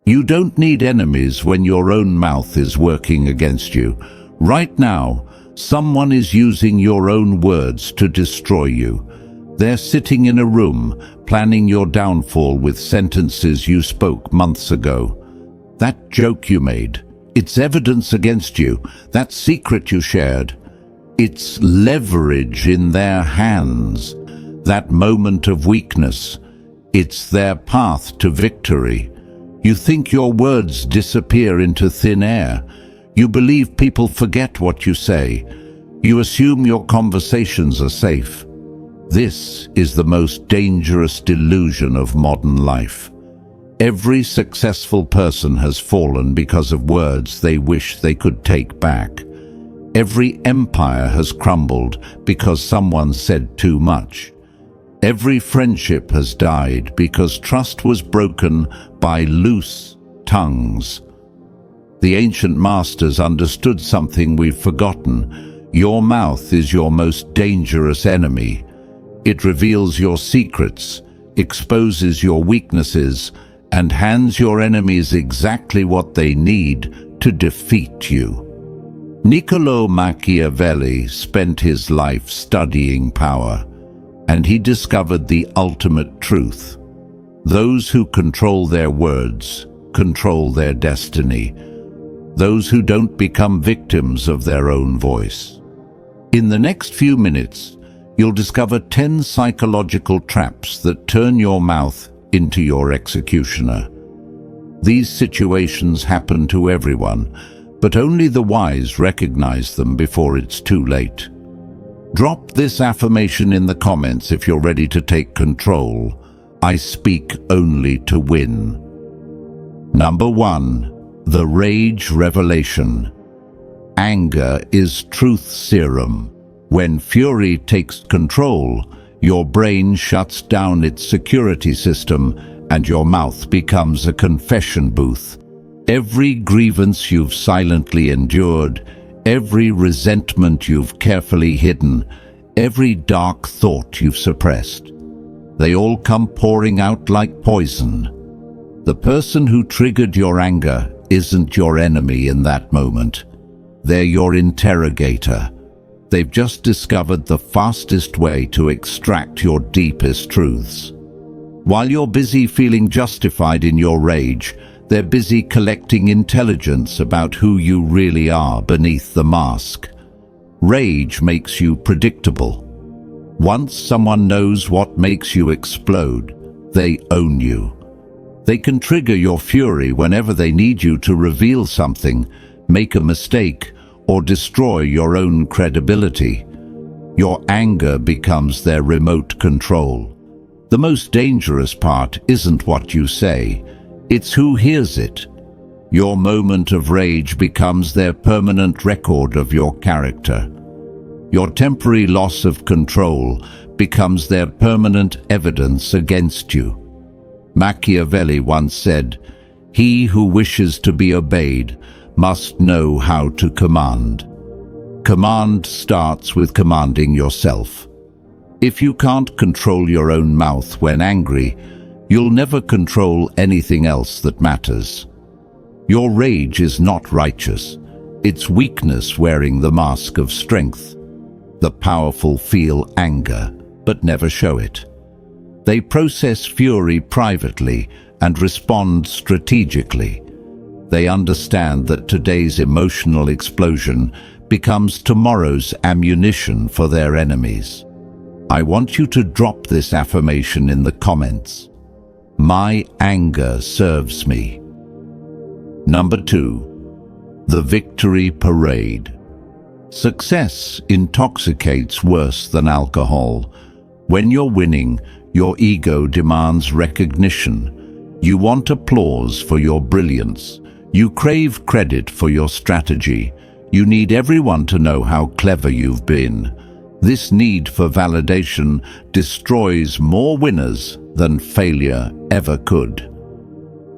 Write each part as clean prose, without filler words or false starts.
You don't need enemies when your own mouth is working against you. Right now, someone is using your own words to destroy you. They're sitting in a room, planning your downfall with sentences you spoke months ago. That joke you made, it's evidence against you. That secret you shared, it's leverage in their hands. That moment of weakness, it's their path to victory. You think your words disappear into thin air. You believe people forget what you say. You assume your conversations are safe. This is the most dangerous delusion of modern life. Every successful person has fallen because of words they wish they could take back. Every empire has crumbled because someone said too much. Every friendship has died because trust was broken by loose tongues. The ancient masters understood something we've forgotten. Your mouth is your most dangerous enemy. It reveals your secrets, exposes your weaknesses, and hands your enemies exactly what they need to defeat you. Niccolò Machiavelli spent his life studying power, and he discovered the ultimate truth. Those who control their words control their destiny. Those who don't become victims of their own voice. In the next few minutes, you'll discover 10 psychological traps that turn your mouth into your executioner. These situations happen to everyone, but only the wise recognize them before it's too late. Drop this affirmation in the comments if you're ready to take control. I speak only to win. Number 1. The Rage Revelation. Anger is truth serum. When fury takes control, your brain shuts down its security system and your mouth becomes a confession booth. Every grievance you've silently endured, every resentment you've carefully hidden, every dark thought you've suppressed, they all come pouring out like poison. The person who triggered your anger isn't your enemy in that moment. They're your interrogator. They've just discovered the fastest way to extract your deepest truths. While you're busy feeling justified in your rage, they're busy collecting intelligence about who you really are beneath the mask. Rage makes you predictable. Once someone knows what makes you explode, they own you. They can trigger your fury whenever they need you to reveal something, make a mistake, or destroy your own credibility. Your anger becomes their remote control. The most dangerous part isn't what you say, it's who hears it. Your moment of rage becomes their permanent record of your character. Your temporary loss of control becomes their permanent evidence against you. Machiavelli once said, "He who wishes to be obeyed must know how to command." Command starts with commanding yourself. If you can't control your own mouth when angry, you'll never control anything else that matters. Your rage is not righteous. It's weakness wearing the mask of strength. The powerful feel anger, but never show it. They process fury privately and respond strategically. They understand that today's emotional explosion becomes tomorrow's ammunition for their enemies. I want you to drop this affirmation in the comments. My anger serves me. Number 2. The Victory Parade. Success intoxicates worse than alcohol. When you're winning, your ego demands recognition. You want applause for your brilliance. You crave credit for your strategy. You need everyone to know how clever you've been. This need for validation destroys more winners than failure ever could.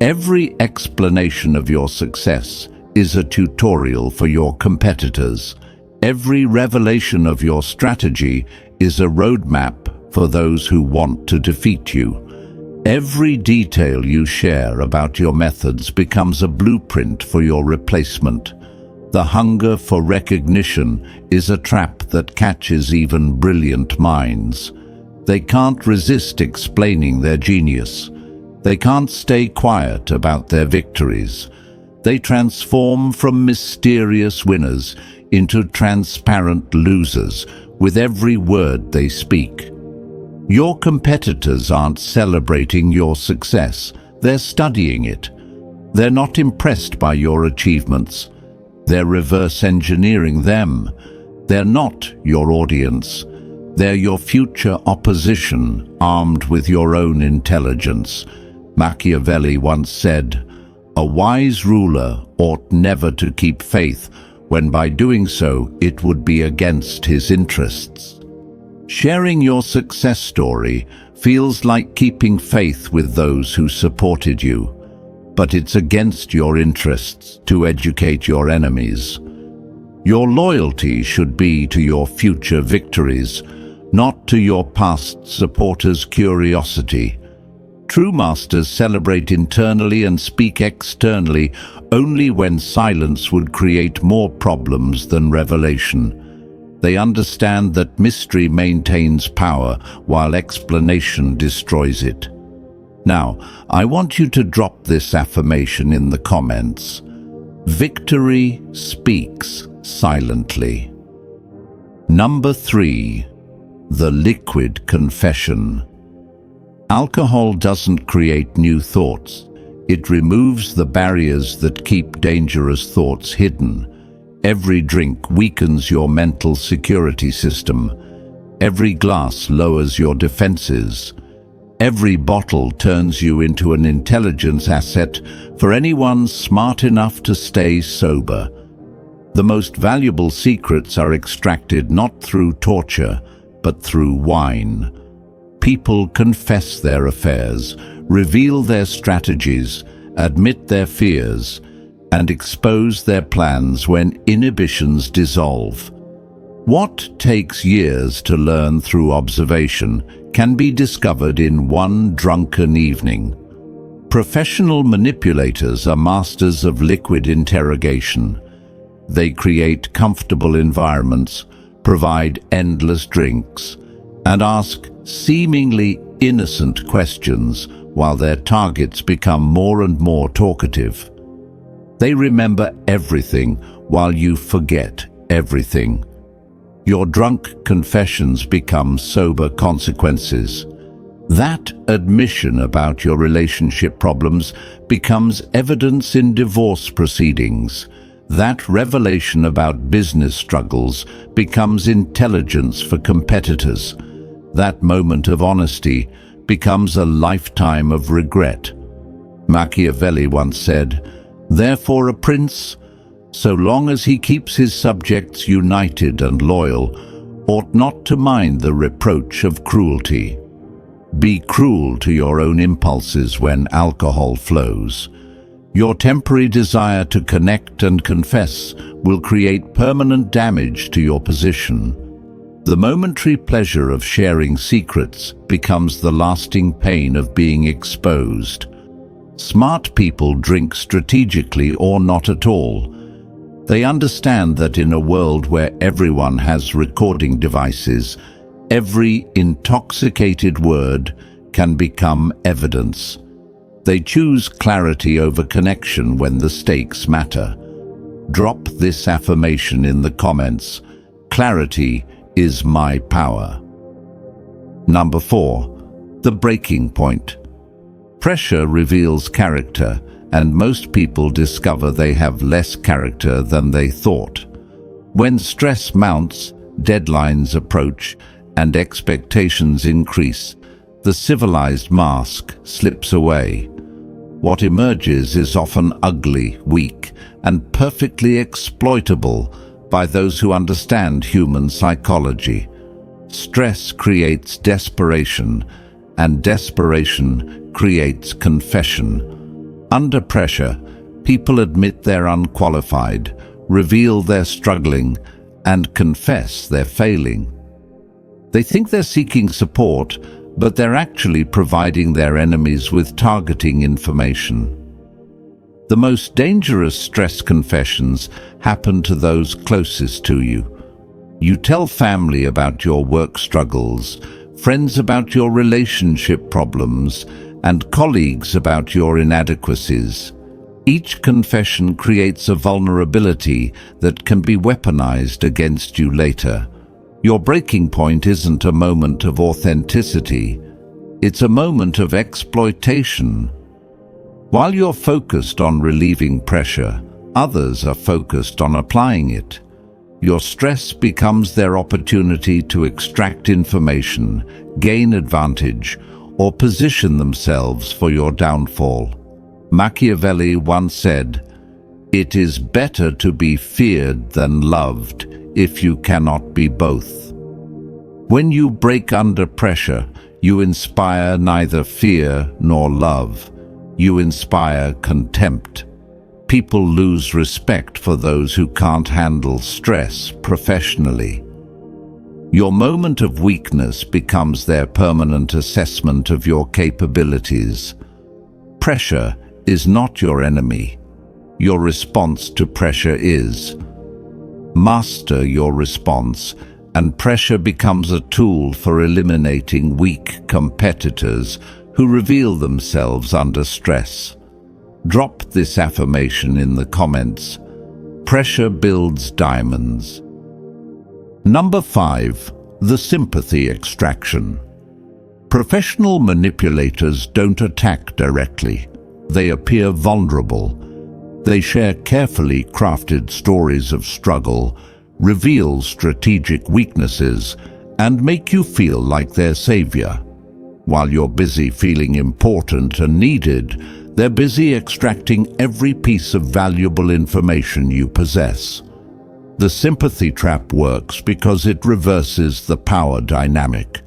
Every explanation of your success is a tutorial for your competitors. Every revelation of your strategy is a roadmap for those who want to defeat you. Every detail you share about your methods becomes a blueprint for your replacement. The hunger for recognition is a trap that catches even brilliant minds. They can't resist explaining their genius. They can't stay quiet about their victories. They transform from mysterious winners into transparent losers with every word they speak. Your competitors aren't celebrating your success. They're studying it. They're not impressed by your achievements. They're reverse engineering them. They're not your audience. They're your future opposition, armed with your own intelligence. Machiavelli once said, "A wise ruler ought never to keep faith, when by doing so it would be against his interests." Sharing your success story feels like keeping faith with those who supported you, but it's against your interests to educate your enemies. Your loyalty should be to your future victories, not to your past supporters' curiosity. True masters celebrate internally and speak externally only when silence would create more problems than revelation. They understand that mystery maintains power while explanation destroys it. Now, I want you to drop this affirmation in the comments. Victory speaks silently. Number 3. The liquid confession. Alcohol doesn't create new thoughts. It removes the barriers that keep dangerous thoughts hidden. Every drink weakens your mental security system. Every glass lowers your defenses. Every bottle turns you into an intelligence asset for anyone smart enough to stay sober. The most valuable secrets are extracted not through torture, but through wine. People confess their affairs, reveal their strategies, admit their fears, and expose their plans when inhibitions dissolve. What takes years to learn through observation can be discovered in one drunken evening. Professional manipulators are masters of liquid interrogation. They create comfortable environments, provide endless drinks, and ask seemingly innocent questions while their targets become more and more talkative. They remember everything while you forget everything. Your drunk confessions become sober consequences. That admission about your relationship problems becomes evidence in divorce proceedings. That revelation about business struggles becomes intelligence for competitors. That moment of honesty becomes a lifetime of regret. Machiavelli once said, "Therefore a prince, so long as he keeps his subjects united and loyal, ought not to mind the reproach of cruelty." Be cruel to your own impulses when alcohol flows. Your temporary desire to connect and confess will create permanent damage to your position. The momentary pleasure of sharing secrets becomes the lasting pain of being exposed. Smart people drink strategically or not at all. They understand that in a world where everyone has recording devices, every intoxicated word can become evidence. They choose clarity over connection when the stakes matter. Drop this affirmation in the comments. Clarity is my power. Number 4. The breaking point. Pressure reveals character, and most people discover they have less character than they thought. When stress mounts, deadlines approach, and expectations increase, the civilized mask slips away. What emerges is often ugly, weak, and perfectly exploitable by those who understand human psychology. Stress creates desperation, and desperation creates confession. Under pressure, people admit they're unqualified, reveal they're struggling, and confess they're failing. They think they're seeking support, but they're actually providing their enemies with targeting information. The most dangerous stress confessions happen to those closest to you. You tell family about your work struggles, friends about your relationship problems, and colleagues about your inadequacies. Each confession creates a vulnerability that can be weaponized against you later. Your breaking point isn't a moment of authenticity, it's a moment of exploitation. While you're focused on relieving pressure, others are focused on applying it. Your stress becomes their opportunity to extract information, gain advantage, or position themselves for your downfall. Machiavelli once said, "It is better to be feared than loved if you cannot be both." When you break under pressure, you inspire neither fear nor love. You inspire contempt. People lose respect for those who can't handle stress professionally. Your moment of weakness becomes their permanent assessment of your capabilities. Pressure is not your enemy. Your response to pressure is. Master your response, and pressure becomes a tool for eliminating weak competitors who reveal themselves under stress. Drop this affirmation in the comments. Pressure builds diamonds. Number 5. The sympathy extraction. Professional manipulators don't attack directly. They appear vulnerable. They share carefully crafted stories of struggle, reveal strategic weaknesses, and make you feel like their savior. While you're busy feeling important and needed, they're busy extracting every piece of valuable information you possess. The sympathy trap works because it reverses the power dynamic.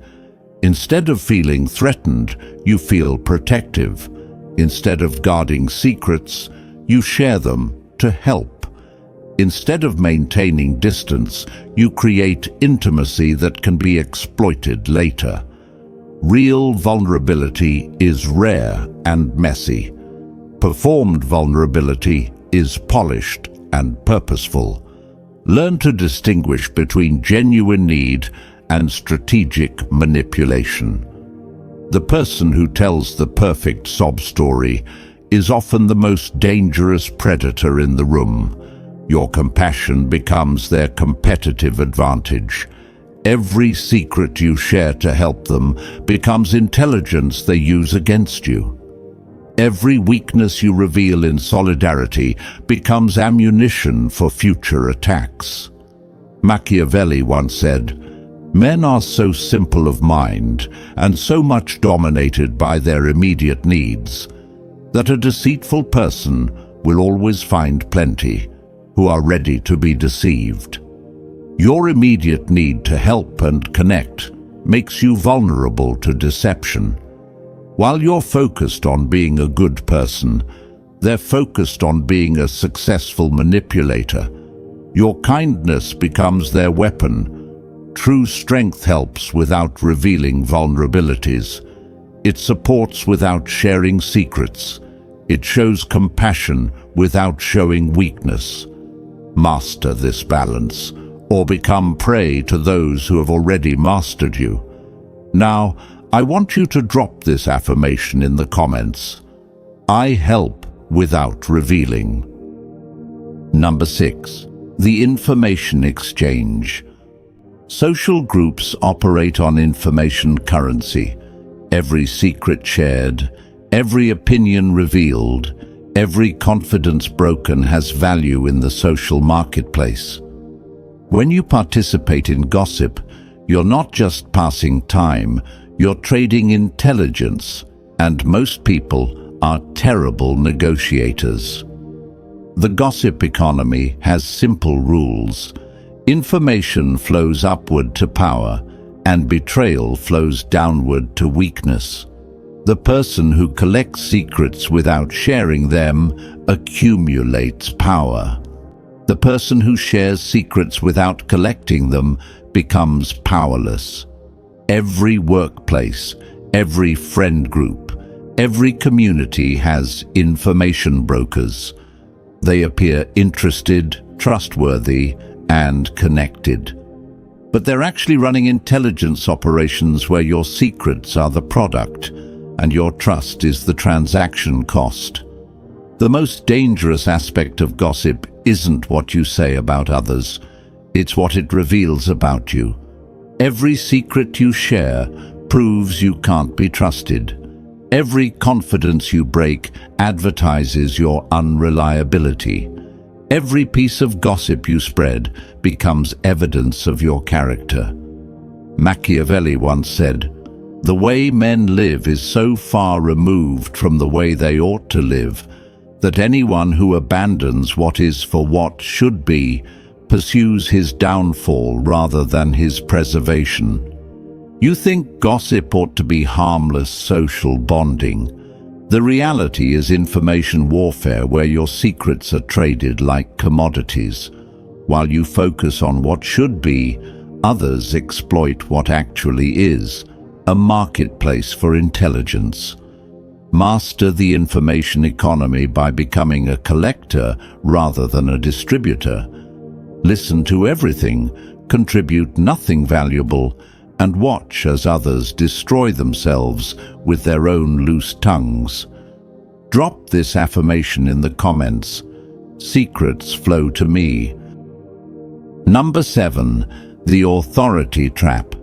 Instead of feeling threatened, you feel protective. Instead of guarding secrets, you share them to help. Instead of maintaining distance, you create intimacy that can be exploited later. Real vulnerability is rare and messy. Performed vulnerability is polished and purposeful. Learn to distinguish between genuine need and strategic manipulation. The person who tells the perfect sob story is often the most dangerous predator in the room. Your compassion becomes their competitive advantage. Every secret you share to help them becomes intelligence they use against you. Every weakness you reveal in solidarity becomes ammunition for future attacks. Machiavelli once said, "Men are so simple of mind and so much dominated by their immediate needs that a deceitful person will always find plenty who are ready to be deceived." Your immediate need to help and connect makes you vulnerable to deception. While you're focused on being a good person, they're focused on being a successful manipulator. Your kindness becomes their weapon. True strength helps without revealing vulnerabilities. It supports without sharing secrets. It shows compassion without showing weakness. Master this balance, or become prey to those who have already mastered you. Now, I want you to drop this affirmation in the comments. I help without revealing. Number 6. The information exchange. Social groups operate on information currency. Every secret shared, every opinion revealed, every confidence broken has value in the social marketplace. When you participate in gossip, you're not just passing time, you're trading intelligence, and most people are terrible negotiators. The gossip economy has simple rules. Information flows upward to power, and betrayal flows downward to weakness. The person who collects secrets without sharing them accumulates power. The person who shares secrets without collecting them becomes powerless. Every workplace, Every friend group, every community has information brokers. They appear interested, trustworthy, and connected. But they're actually running intelligence operations where your secrets are the product and your trust is the transaction cost. The most dangerous aspect of gossip isn't what you say about others, it's what it reveals about you. Every secret you share proves you can't be trusted. Every confidence you break advertises your unreliability. Every piece of gossip you spread becomes evidence of your character. Machiavelli once said, "The way men live is so far removed from the way they ought to live that anyone who abandons what is for what should be pursues his downfall rather than his preservation." You think gossip ought to be harmless social bonding. The reality is information warfare where your secrets are traded like commodities. While you focus on what should be, others exploit what actually is, a marketplace for intelligence. Master the information economy by becoming a collector rather than a distributor. Listen to everything, contribute nothing valuable, and watch as others destroy themselves with their own loose tongues. Drop this affirmation in the comments. Secrets flow to me. Number 7. The authority trap.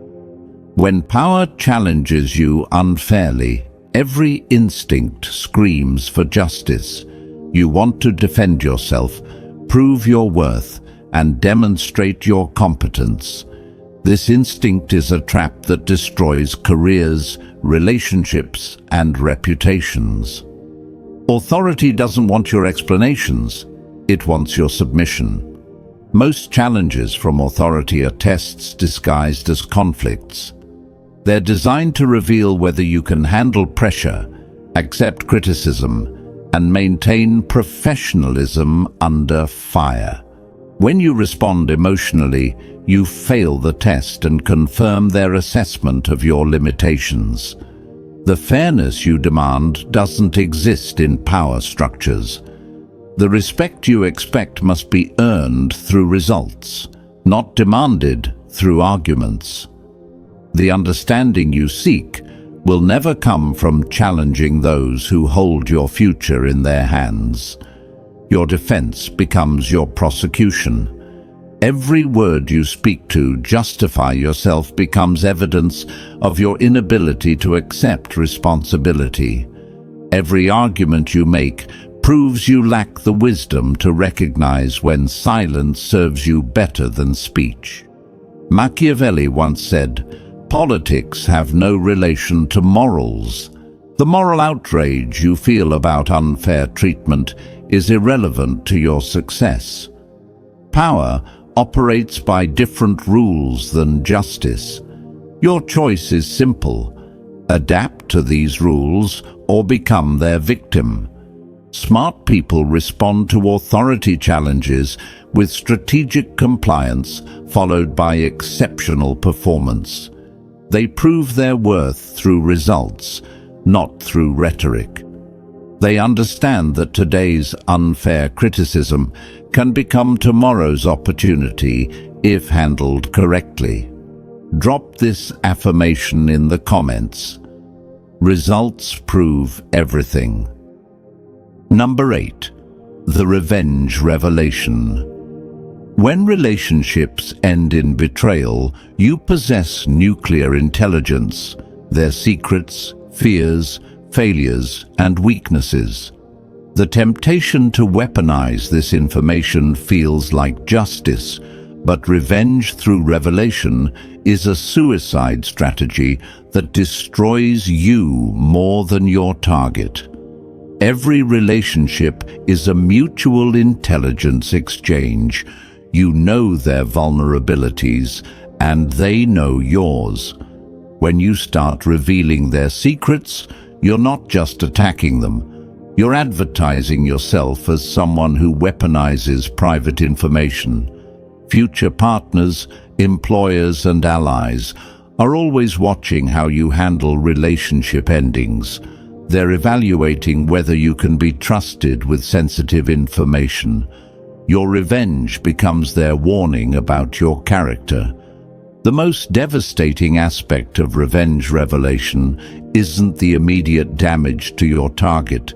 When power challenges you unfairly, every instinct screams for justice. You want to defend yourself, prove your worth, and demonstrate your competence. This instinct is a trap that destroys careers, relationships, and reputations. Authority doesn't want your explanations, it wants your submission. Most challenges from authority are tests disguised as conflicts. They're designed to reveal whether you can handle pressure, accept criticism, and maintain professionalism under fire. When you respond emotionally, you fail the test and confirm their assessment of your limitations. The fairness you demand doesn't exist in power structures. The respect you expect must be earned through results, not demanded through arguments. The understanding you seek will never come from challenging those who hold your future in their hands. Your defense becomes your prosecution. Every word you speak to justify yourself becomes evidence of your inability to accept responsibility. Every argument you make proves you lack the wisdom to recognize when silence serves you better than speech. Machiavelli once said, "Politics have no relation to morals." The moral outrage you feel about unfair treatment is irrelevant to your success. Power operates by different rules than justice. Your choice is simple: adapt to these rules or become their victim. Smart people respond to authority challenges with strategic compliance followed by exceptional performance. They prove their worth through results, not through rhetoric. They understand that today's unfair criticism can become tomorrow's opportunity if handled correctly. Drop this affirmation in the comments. Results prove everything. Number 8. The revenge revelation. When relationships end in betrayal, you possess nuclear intelligence, their secrets, fears, failures, and weaknesses. The temptation to weaponize this information feels like justice, but revenge through revelation is a suicide strategy that destroys you more than your target. Every relationship is a mutual intelligence exchange. You know their vulnerabilities, and they know yours. When you start revealing their secrets, you're not just attacking them. You're advertising yourself as someone who weaponizes private information. Future partners, employers, and allies are always watching how you handle relationship endings. They're evaluating whether you can be trusted with sensitive information. Your revenge becomes their warning about your character. The most devastating aspect of revenge revelation isn't the immediate damage to your target.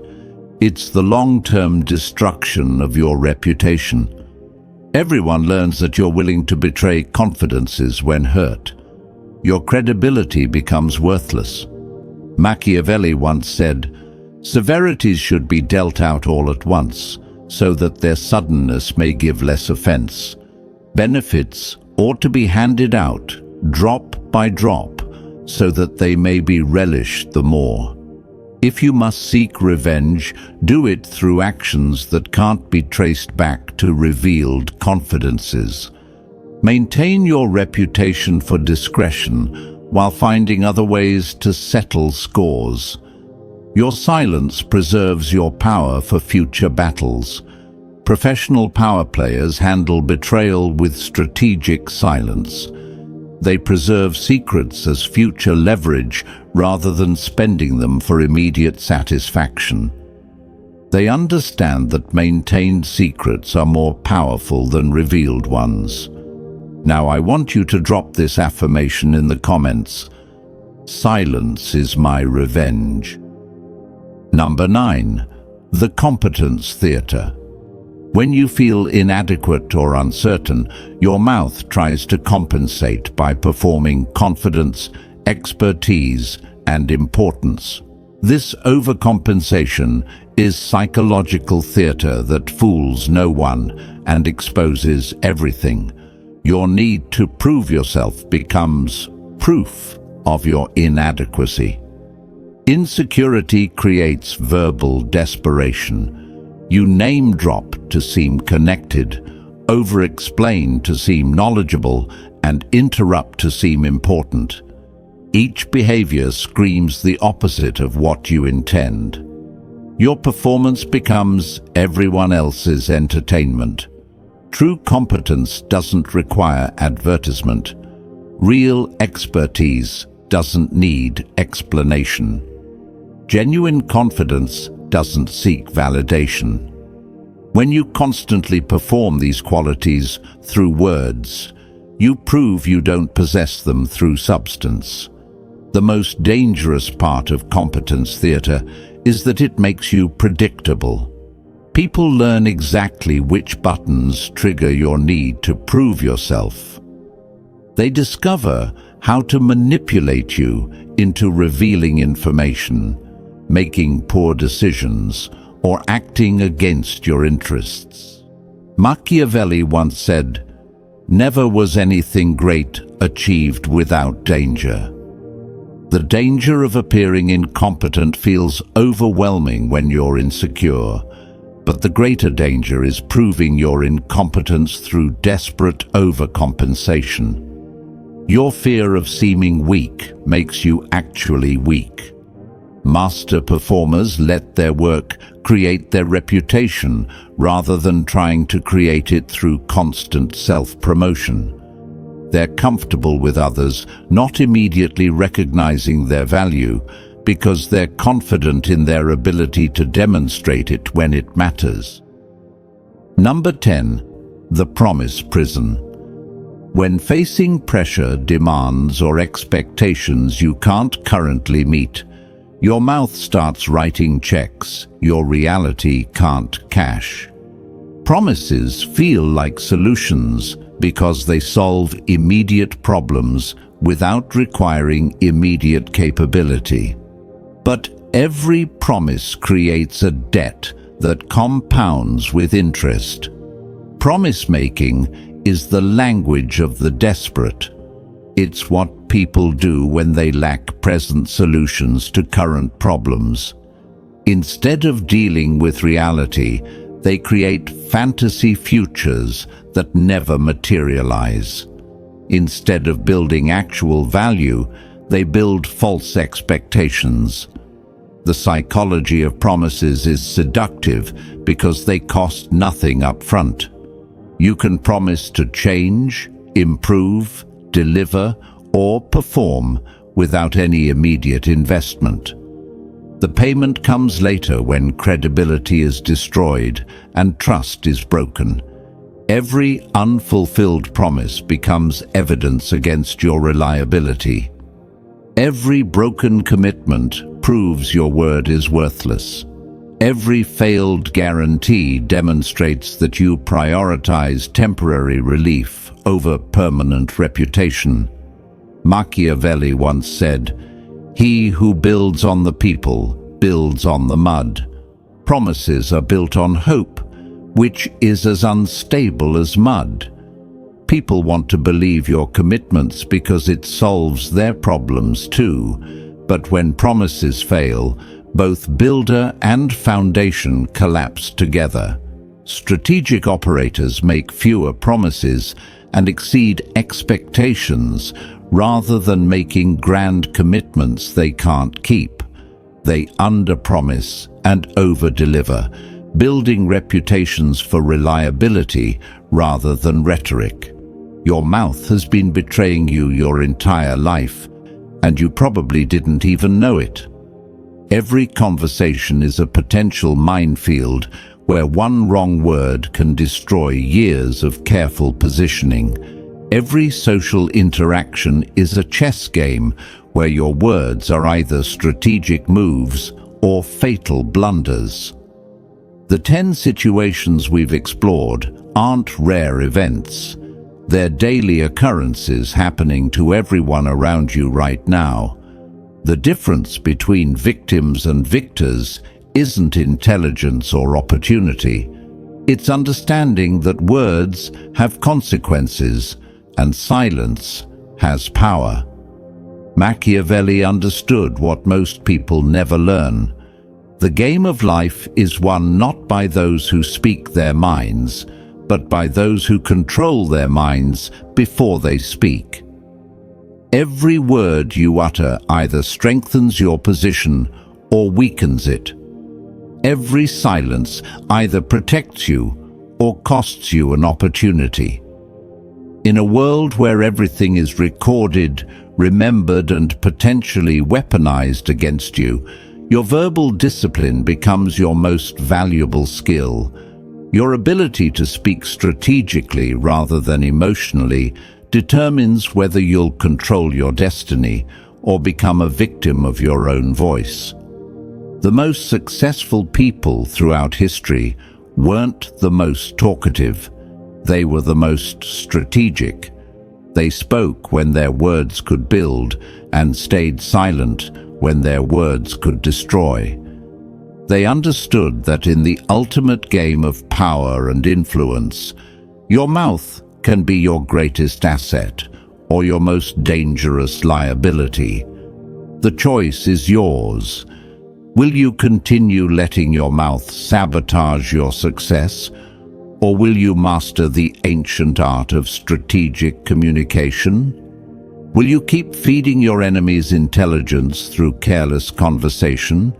It's the long-term destruction of your reputation. Everyone learns that you're willing to betray confidences when hurt. Your credibility becomes worthless. Machiavelli once said, "Severities should be dealt out all at once, so that their suddenness may give less offense. Benefits ought to be handed out, drop by drop, so that they may be relished the more. If you must seek revenge, do it through actions that can't be traced back to revealed confidences. Maintain your reputation for discretion while finding other ways to settle scores. Your silence preserves your power for future battles. Professional power players handle betrayal with strategic silence. They preserve secrets as future leverage rather than spending them for immediate satisfaction. They understand that maintained secrets are more powerful than revealed ones. Now I want you to drop this affirmation in the comments. Silence is my revenge. Number 9. The competence theater. When you feel inadequate or uncertain, your mouth tries to compensate by performing confidence, expertise, and importance. This overcompensation is psychological theater that fools no one and exposes everything. Your need to prove yourself becomes proof of your inadequacy. Insecurity creates verbal desperation. You name drop to seem connected, over-explain to seem knowledgeable, and interrupt to seem important. Each behavior screams the opposite of what you intend. Your performance becomes everyone else's entertainment. True competence doesn't require advertisement. Real expertise doesn't need explanation. Genuine confidence doesn't seek validation. When you constantly perform these qualities through words, you prove you don't possess them through substance. The most dangerous part of competence theater is that it makes you predictable. People learn exactly which buttons trigger your need to prove yourself. They discover how to manipulate you into revealing information, making poor decisions, or acting against your interests. Machiavelli once said, "Never was anything great achieved without danger." The danger of appearing incompetent feels overwhelming when you're insecure, but the greater danger is proving your incompetence through desperate overcompensation. Your fear of seeming weak makes you actually weak. Master performers let their work create their reputation rather than trying to create it through constant self-promotion. They're comfortable with others not immediately recognizing their value because they're confident in their ability to demonstrate it when it matters. Number 10. The promise prison. When facing pressure, demands, or expectations you can't currently meet, your mouth starts writing checks your reality can't cash. Promises feel like solutions because they solve immediate problems without requiring immediate capability. But every promise creates a debt that compounds with interest. Promise-making is the language of the desperate. It's what people do when they lack present solutions to current problems. Instead of dealing with reality, they create fantasy futures that never materialize. Instead of building actual value, they build false expectations. The psychology of promises is seductive because they cost nothing up front. You can promise to change, improve, deliver, or perform without any immediate investment. The payment comes later when credibility is destroyed and trust is broken. Every unfulfilled promise becomes evidence against your reliability. Every broken commitment proves your word is worthless. Every failed guarantee demonstrates that you prioritize temporary relief over permanent reputation. Machiavelli once said, "He who builds on the people builds on the mud." Promises are built on hope, which is as unstable as mud. People want to believe your commitments because it solves their problems too. But when promises fail, both builder and foundation collapse together. Strategic operators make fewer promises and exceed expectations rather than making grand commitments they can't keep. They underpromise and overdeliver, building reputations for reliability rather than rhetoric. Your mouth has been betraying you your entire life, and you probably didn't even know it. Every conversation is a potential minefield where one wrong word can destroy years of careful positioning. Every social interaction is a chess game where your words are either strategic moves or fatal blunders. The 10 situations we've explored aren't rare events. They're daily occurrences happening to everyone around you right now. The difference between victims and victors isn't intelligence or opportunity. It's understanding that words have consequences and silence has power. Machiavelli understood what most people never learn. The game of life is won not by those who speak their minds, but by those who control their minds before they speak. Every word you utter either strengthens your position or weakens it. Every silence either protects you or costs you an opportunity. In a world where everything is recorded, remembered, and potentially weaponized against you, your verbal discipline becomes your most valuable skill. Your ability to speak strategically rather than emotionally determines whether you'll control your destiny or become a victim of your own voice. The most successful people throughout history weren't the most talkative. They were the most strategic. They spoke when their words could build and stayed silent when their words could destroy. They understood that in the ultimate game of power and influence, your mouth can be your greatest asset or your most dangerous liability. The choice is yours. Will you continue letting your mouth sabotage your success, or will you master the ancient art of strategic communication? Will you keep feeding your enemies intelligence through careless conversation,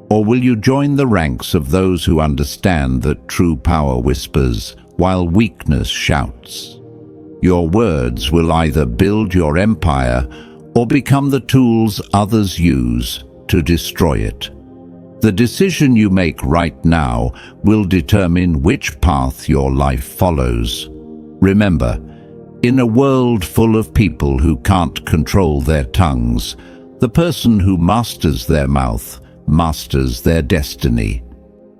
or will you join the ranks of those who understand that true power whispers while weakness shouts? Your words will either build your empire or become the tools others use to destroy it. The decision you make right now will determine which path your life follows. Remember, in a world full of people who can't control their tongues, the person who masters their mouth masters their destiny.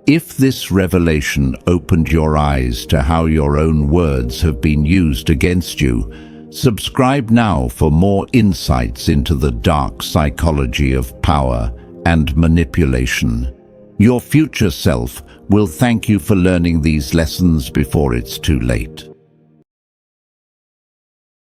If this revelation opened your eyes to how your own words have been used against you, subscribe now for more insights into the dark psychology of power and manipulation. Your future self will thank you for learning these lessons before it's too late.